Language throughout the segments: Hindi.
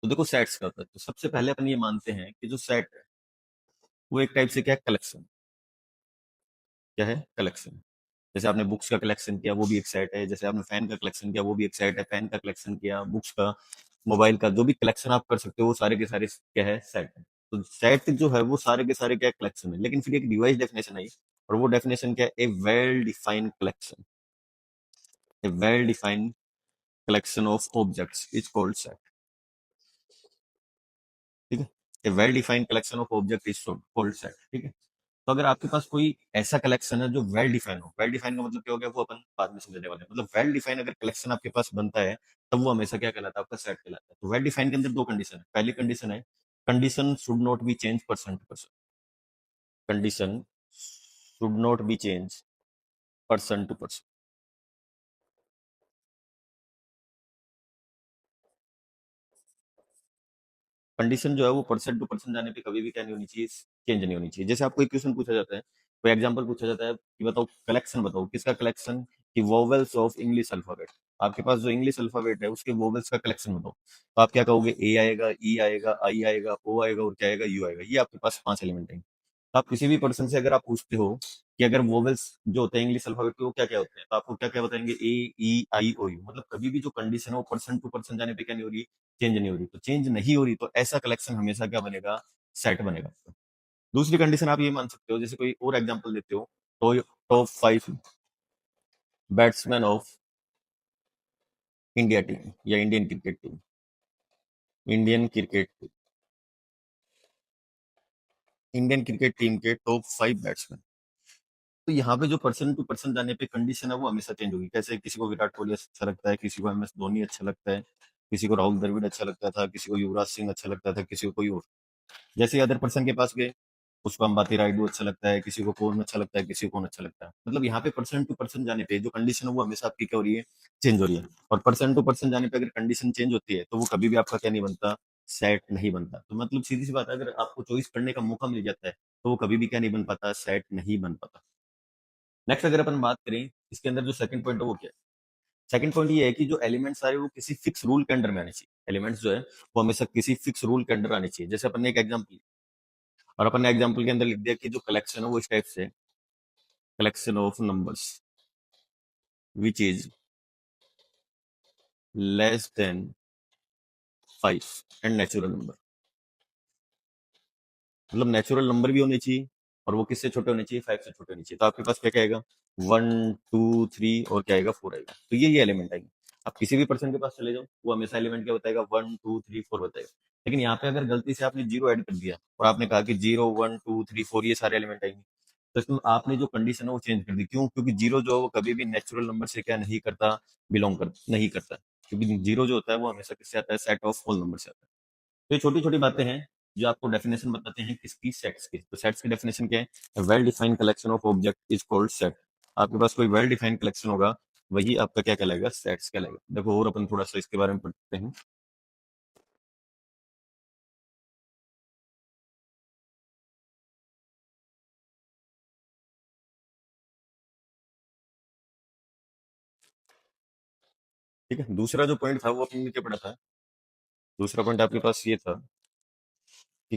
तो देखो सेट्स का होता है, तो सबसे पहले अपन ये मानते हैं कि जो सेट है वो एक टाइप से क्या है, कलेक्शन। क्या है, कलेक्शन। जैसे आपने बुक्स का कलेक्शन किया, वो भी एक सेट है। जैसे आपने फैन का कलेक्शन किया, वो भी एक सेट है। पेन का कलेक्शन किया, बुक्स का, मोबाइल का, जो भी कलेक्शन आप कर सकते हो वो सारे के सारे क्या है, सेट है। तो सेट जो है वो सारे के सारे क्या कलेक्शन है। लेकिन फिर एक डिवाइस डेफिनेशन आई, और वो डेफिनेशन क्या है, a well defined collection. A well defined collection of objects is called set. ठीक है, a well defined collection of object is called set. ठीक है। तो अगर आपके पास कोई ऐसा कलेक्शन है जो वेल डिफाइन हो, वेल डिफाइन का मतलब क्या हो गया, वो अपन बाद में समझने वाले हैं। मतलब वेल डिफाइन अगर कलेक्शन आपके पास बनता है, तब वो हमेशा क्या कहलाता है, आपका सेट कहलाता है। तो वेल डिफाइन के अंदर दो कंडीशन है। पहली कंडीशन है, condition should not be change person to person. Condition should not be change person to person. Condition जो है वो पर्सन टू पर्सन जाने पे कभी भी क्या नहीं होनी चाहिए, चेंज नहीं होनी चाहिए। जैसे आपको एक क्वेश्चन पूछा जाता है, कोई एग्जांपल पूछा जाता है कि बताओ कलेक्शन, बताओ किसका कलेक्शन, कि वोवेल्स ऑफ इंग्लिश अल्फाबेट। आपके पास जो इंग्लिश अल्फाबेट है उसके वोवेल्स का कलेक्शन बताओ, तो आप क्या कहोगे, ए आएगा, ई आएगा, आई आएगा, ओ आएगा, और क्या आएगा, यू आएगा। ये आपके पास 5 एलिमेंट है। तो आप किसी भी पर्सन से अगर आप पूछते हो कि अगर वोवेल्स जो होते हैं इंग्लिश अल्फाबेट के, वो क्या क्या होते हैं, तो आपको क्या क्या बताएंगे, ए, ई, आई, ओ, यू। मतलब कभी भी जो कंडीशन है वो पर्सन टू पर्सन जाने पे क्या नहीं हो रही, चेंज नहीं हो रही। तो चेंज नहीं हो रही तो ऐसा कलेक्शन हमेशा क्या बनेगा, सेट बनेगा। दूसरी कंडीशन आप ये मान सकते हो, जैसे कोई और एग्जांपल देते हो, तो top 5 batsman of India team या Indian cricket team, Indian cricket Indian cricket team के टॉप 5 बैट्समैन। तो यहाँ पे जो पर्सन टू पर्सन जाने पे कंडीशन है वो हमेशा चेंज होगी। कैसे, किसी को विराट कोहली अच्छा लगता है, किसी को एम एस धोनी अच्छा लगता है, किसी को राहुल द्रविड़ अच्छा लगता था, किसी को युवराज सिंह अच्छा लगता था, किसी को कोई और। जैसे अदर पर्सन के पास गए, उसको अंबाती रायडू अच्छा लगता है, किसी को कौन अच्छा लगता है, किसी को कौन अच्छा लगता है। मतलब यहाँ पे पर्सन टू पर्सन जाने पे जो कंडीशन है वो हमेशा आपकी क्या हो रही है, चेंज हो रही है। और पर्सन टू पर्सन जाने पे अगर कंडीशन चेंज होती है तो वो कभी भी आपका क्या नहीं बनता, सेट नहीं बनता। तो मतलब सीधी सी बात है, अगर आपको चॉइस करने का मौका मिल जाता है तो वो कभी भी क्या नहीं बन पाता, सेट नहीं बन पाता। नेक्स्ट अगर अपन बात करें, इसके अंदर जो सेकंड पॉइंट है वो क्या है। सेकंड पॉइंट ये है कि जो एलिमेंट्स सारे वो किसी फिक्स रूल के अंडर में आने चाहिए। एलिमेंट्स जो है वो हमेशा किसी फिक्स रूल के अंडर आने चाहिए। जैसे अपन ने एक एग्जांपल, और अपन ने एग्जांपल के अंदर लिख दिया कि जो कलेक्शन है वो इस टाइप से, collection of numbers which is less than 5 and natural number. मतलब नेचुरल नंबर भी होने चाहिए, और वो किससे छोटे होने चाहिए, 5 से छोटे होने चाहिए। तो आपके पास क्या क्या आएगा, 1, 2, 3, और क्या आएगा, 4 आएगा। तो ये एलिमेंट आएंगे। आप किसी भी पर्सन के पास चले जाओ, वो हमेशा एलिमेंट क्या बताएगा, 1, 2, 3, 4 बताएगा। लेकिन यहाँ पे अगर गलती से आपने जीरो ऐड कर दिया और आपने कहा कि 0, 1, 2, 3, 4 ये सारे एलिमेंट आएंगे, तो इसमें आपने जो कंडीशन है वो चेंज कर दी। क्यों? क्योंकि जीरो जो है वो कभी भी नेचुरल नंबर से क्या नहीं करता, बिलोंग कर नहीं करता। क्योंकि जीरो जो होता है वो हमेशा किससे आता है, सेट ऑफ होल नंबर से आता है। तो ये छोटी छोटी बातें हैं जो आपको डेफिनेशन बताते हैं किसकी, सेट्स की। तो सेट्स की डेफिनेशन क्या है, well defined collection of object is called set. आपके पास कोई वेल डिफाइंड कलेक्शन होगा, वही आपका क्या कहलाएगा, सेट्स कहलाएगा। देखो और अपन थोड़ा सा इसके बारे में पढ़ते हैं। ठीक है, दूसरा जो पॉइंट था वो अपन ने क्या पढ़ा था, दूसरा पॉइंट आपके पास ये था कि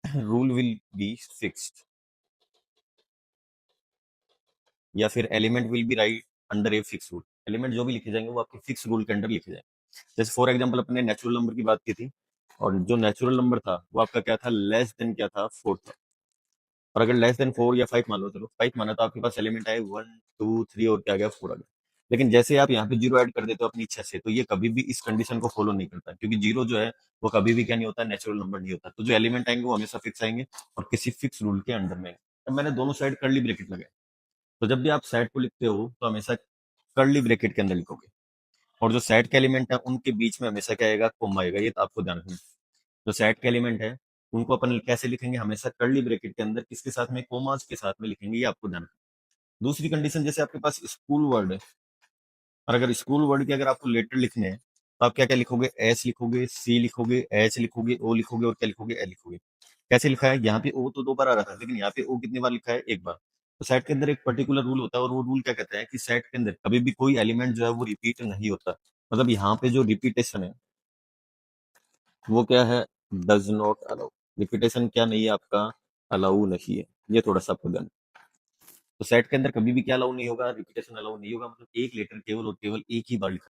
रूल विल बी फिक्स्ड, या फिर element will be right under a fix rule. Element जो भी लिखे जाएंगे वो आपके फिक्स रूल के अंडर लिखे जाएंगे। जैसे फॉर एग्जांपल अपने नेचुरल नंबर की बात की थी, और जो नेचुरल नंबर था वो आपका क्या था, लेस देन क्या था, 4 था। और अगर लेस देन 4 या 5 मान लो, चलो 5 माना, तो आपके पास एलिमेंट आए 1, 2, 3, और क्या आ गया, 4 आ गया। लेकिन जैसे आप यहाँ पे जीरो ऐड कर देते हो अपनी इच्छा से, तो ये कभी भी इस कंडीशन को फॉलो नहीं करता, क्योंकि जीरो जो है वो कभी भी क्या नहीं होता, नेचुरल नंबर नहीं होता। तो जो एलिमेंट आएंगे वो हमेशा फिक्स आएंगे और किसी फिक्स रूल के अंडर में आएंगे। अब मैंने दोनों साइड कर्ली ब्रैकेट लगाए, तो जब भी आप सेट को लिखते हो तो हमेशा कर्ली ब्रैकेट के अंदर लिखोगे। और जो सेट के एलिमेंट है उनके बीच में हमेशा क्या आएगा, कोमा आएगा। ये तो आपको ध्यान रखना है। जो सेट के एलिमेंट है उनको अपन कैसे लिखेंगे, हमेशा कर्ली ब्रैकेट के अंदर किसके साथ में, कोमास के साथ में लिखेंगे। ये आपको ध्यान रखना है। दूसरी कंडीशन, जैसे आपके पास स्कूल वर्ड है, और अगर स्कूल वर्ड के अगर आपको लेटर लिखने हैं, तो आप क्या क्या लिखोगे, एस लिखोगे, सी लिखोगे, एच लिखोगे, ओ लिखोगे, और क्या लिखोगे, एल लिखोगे। कैसे लिखा है, यहाँ पे ओ तो 2 बार आ रहा था, लेकिन यहाँ पे ओ कितनी बार लिखा है, 1 बार। तो सेट के अंदर एक पर्टिकुलर रूल होता है, और वो रूल क्या कहता है कि सेट के अंदर कभी भी कोई एलिमेंट जो है वो रिपीट नहीं होता। मतलब यहाँ पे जो रिपीटेशन है, वो क्या है, डज नॉट अलाउ। रिपीटेशन क्या नहीं है आपका, अलाउ नहीं है। ये थोड़ा सा आपको ध्यान। तो सेट के अंदर कभी भी क्या अलाउ नहीं होगा, रिपीटेशन अलाउ नहीं होगा, मतलब एक लेटर केवल और केवल एक ही बार लिखा